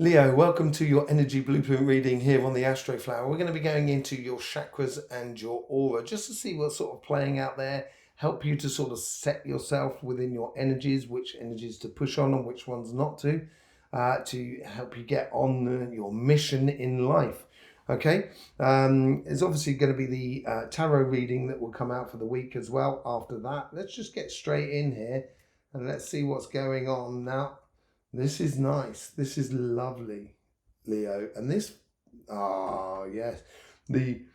Leo, welcome to your energy blueprint reading here on the Astroflower. We're going to be going into your chakras and your aura just to see what's sort of playing out there, help you to sort of set yourself within your energies, which energies to push on and which ones not to help you get on your mission in life. Okay, it's obviously going to be the tarot reading that will come out for the week as well after that. Let's just get straight in here and let's see what's going on now. This is nice. This is lovely, Leo. And this, yes, the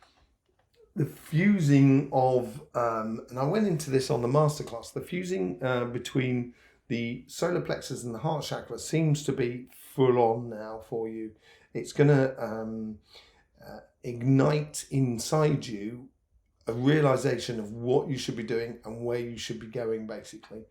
fusing of, and I went into this on the masterclass, the fusing between the solar plexus and the heart chakra seems to be full on now for you. It's going to ignite inside you a realization of what you should be doing and where you should be going, basically.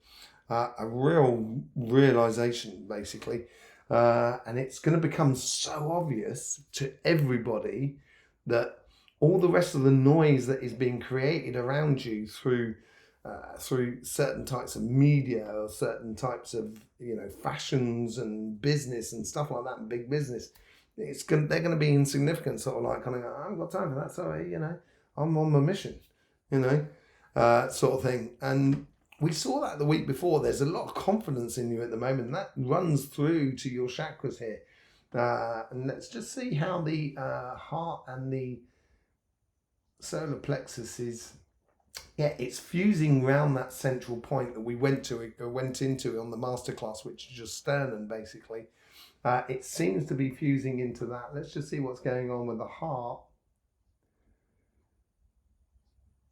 A real realization, basically. And it's going to become so obvious to everybody that all the rest of the noise that is being created around you through certain types of media or certain types of fashions and business and stuff like that, and big business, they're going to be insignificant, sort of like kind of, I haven't got time for that, sorry, I'm on my mission, sort of thing. And we saw that the week before. There's a lot of confidence in you at the moment, and that runs through to your chakras here. And let's just see how the heart and the solar plexus is. Yeah, it's fusing around that central point that we went into on the masterclass, which is your sternum, basically. It seems to be fusing into that. Let's just see what's going on with the heart.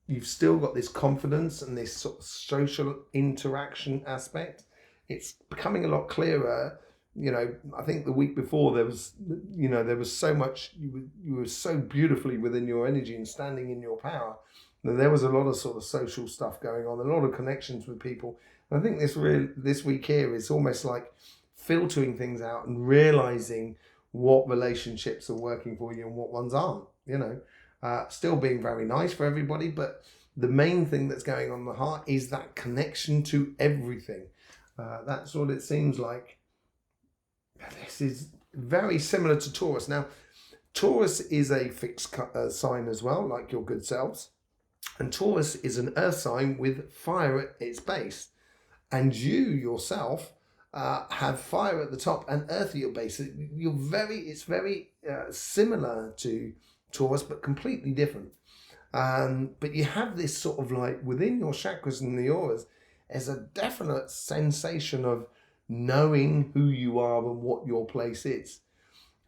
You've still got this confidence and this sort of social interaction aspect. It's becoming a lot clearer. I think the week before there was so much, you were so beautifully within your energy and standing in your power. There was a lot of sort of social stuff going on, a lot of connections with people. And I think this week here is almost like filtering things out and realizing what relationships are working for you and what ones aren't, still being very nice for everybody, but the main thing that's going on in the heart is that connection to everything. That's what it seems like. This is very similar to Taurus. Now, Taurus is a fixed sign as well, like your good selves. And Taurus is an earth sign with fire at its base. And you yourself have fire at the top and earth at your base. It's very similar to Taurus, but completely different. But you have this sort of like within your chakras and the auras, there's a definite sensation of knowing who you are and what your place is.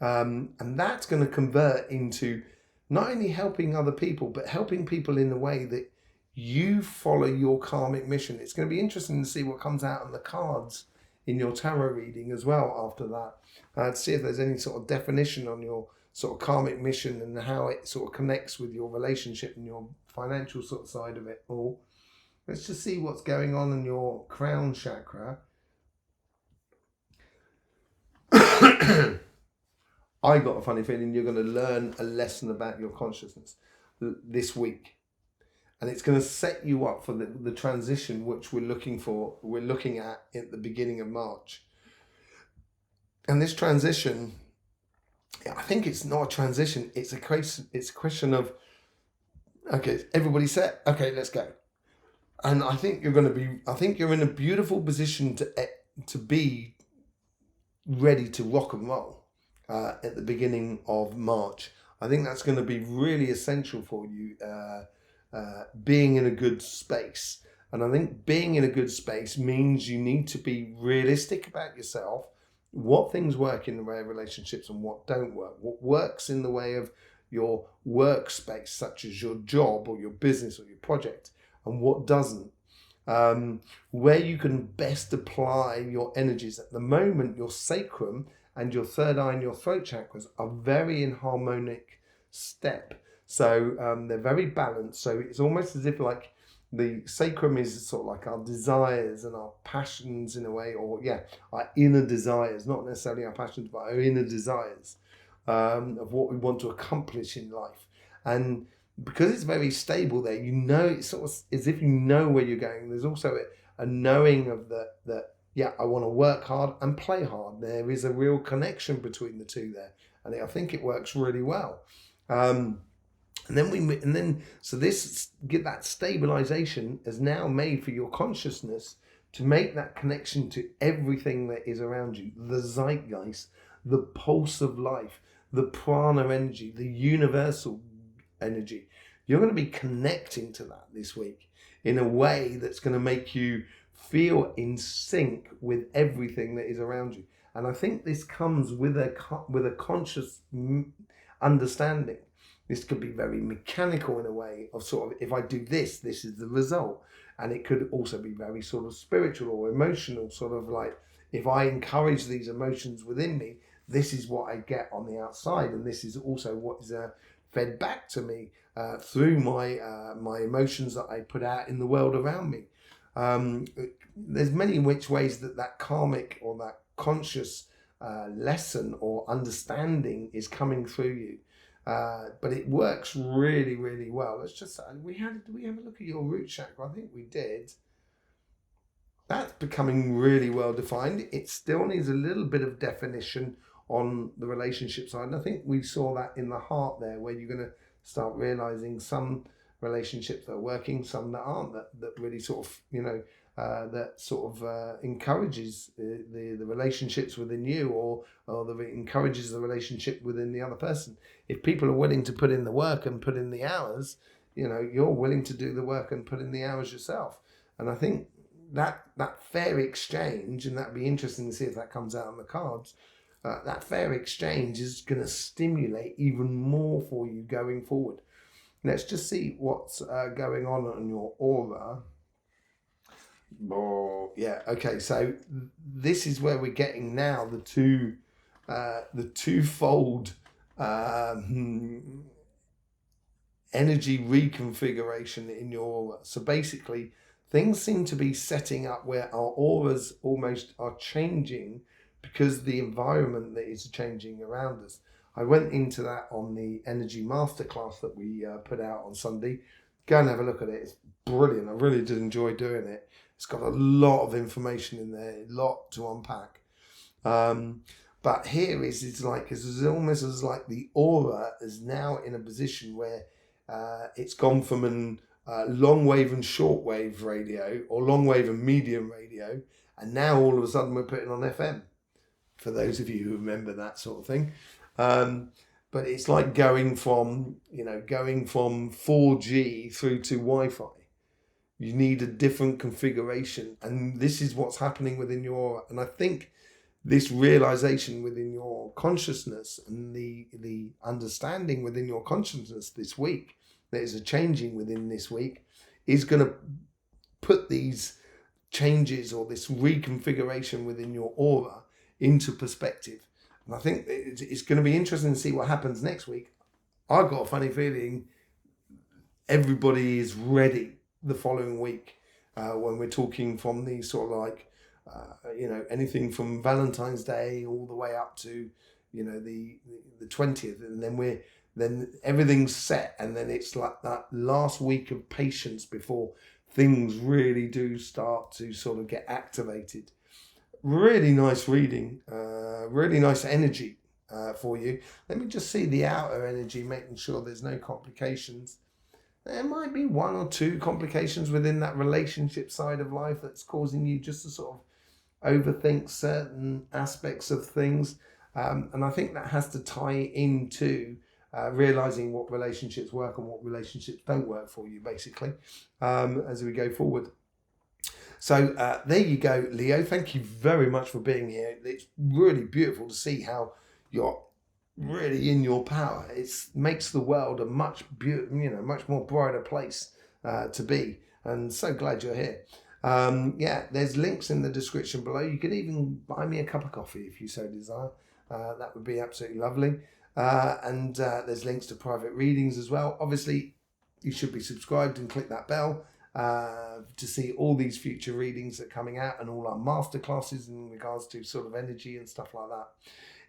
And that's going to convert into not only helping other people, but helping people in a way that you follow your karmic mission. It's going to be interesting to see what comes out on the cards in your tarot reading as well after that. To see if there's any sort of definition on your sort of karmic mission and how it sort of connects with your relationship and your financial sort of side of it all. Let's just see what's going on in your crown chakra. I got a funny feeling you're going to learn a lesson about your consciousness this week. And it's going to set you up for the transition which we're looking at the beginning of March. And this transition, I think it's not a transition. It's a question of, okay, everybody set? Okay, let's go. And I think you're in a beautiful position to be ready to rock and roll at the beginning of March. I think that's going to be really essential for you, being in a good space. And I think being in a good space means you need to be realistic about yourself, what things work in the way of relationships and what don't work, what works in the way of your workspace, such as your job or your business or your project, and what doesn't. Where you can best apply your energies. At the moment, your sacrum and your third eye and your throat chakras are very in harmonic step. So they're very balanced. So it's almost as if like the sacrum is sort of like our desires and our passions in a way, or our inner desires, not necessarily our passions, but our inner desires of what we want to accomplish in life. And because it's very stable there, it's sort of as if you know where you're going. There's also a knowing of that yeah, I want to work hard and play hard. There is a real connection between the two there, and I think it works really well. So this get that stabilization has now made for your consciousness to make that connection to everything that is around you, the zeitgeist, the pulse of life, the prana energy, the universal energy. You're going to be connecting to that this week in a way that's going to make you feel in sync with everything that is around you. And I think this comes with a conscious understanding. This could be very mechanical in a way of sort of, if I do this, this is the result. And it could also be very sort of spiritual or emotional, sort of like, if I encourage these emotions within me, this is what I get on the outside. And this is also what is fed back to me through my emotions that I put out in the world around me. There's many which ways that karmic or that conscious lesson or understanding is coming through you. But it works really, really well. Let's just say, did we have a look at your root chakra? I think we did. That's becoming really well defined. It still needs a little bit of definition on the relationship side. And I think we saw that in the heart there, where you're going to start realizing some relationships that are working, some that aren't, that really sort of, that sort of encourages the relationships within you, or that encourages the relationship within the other person. If people are willing to put in the work and put in the hours, you're willing to do the work and put in the hours yourself. And I think that fair exchange, and that'd be interesting to see if that comes out on the cards, that fair exchange is going to stimulate even more for you going forward. Let's just see what's going on your aura. Oh, yeah, okay, so this is where we're getting now the twofold energy reconfiguration in your aura. So basically, things seem to be setting up where our auras almost are changing because the environment that is changing around us. I went into that on the energy masterclass that we put out on Sunday. Go and have a look at it. It's brilliant. I really did enjoy doing it. It's got a lot of information in there, a lot to unpack. But here it's almost as like the aura is now in a position where it's gone from an long wave and short wave radio, or long wave and medium radio, and now all of a sudden we're putting on FM, for those of you who remember that sort of thing. But it's like going from 4G through to Wi-Fi. You need a different configuration, and this is what's happening within your aura. And I think this realization within your consciousness and the understanding within your consciousness this week, that is a changing within this week, is going to put these changes or this reconfiguration within your aura into perspective. And I think it's going to be interesting to see what happens next week. I've got a funny feeling everybody is ready the following week when we're talking from the sort of like, anything from Valentine's Day all the way up to, the 20th. And then everything's set. And then it's like that last week of patience before things really do start to sort of get activated. Really nice reading, really nice energy for you. Let me just see the outer energy, making sure there's no complications. There might be one or two complications within that relationship side of life that's causing you just to sort of overthink certain aspects of things. And I think that has to tie into realizing what relationships work and what relationships don't work for you, basically, as we go forward. So there you go, Leo. Thank you very much for being here. It's really beautiful to see how you're really in your power. It makes the world a much more brighter place to be. And so glad you're here. There's links in the description below. You can even buy me a cup of coffee if you so desire. That would be absolutely lovely. And there's links to private readings as well. Obviously, you should be subscribed and click that bell to see all these future readings that are coming out, and all our masterclasses in regards to sort of energy and stuff like that.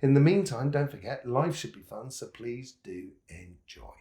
In the meantime, don't forget, life should be fun, so please do enjoy.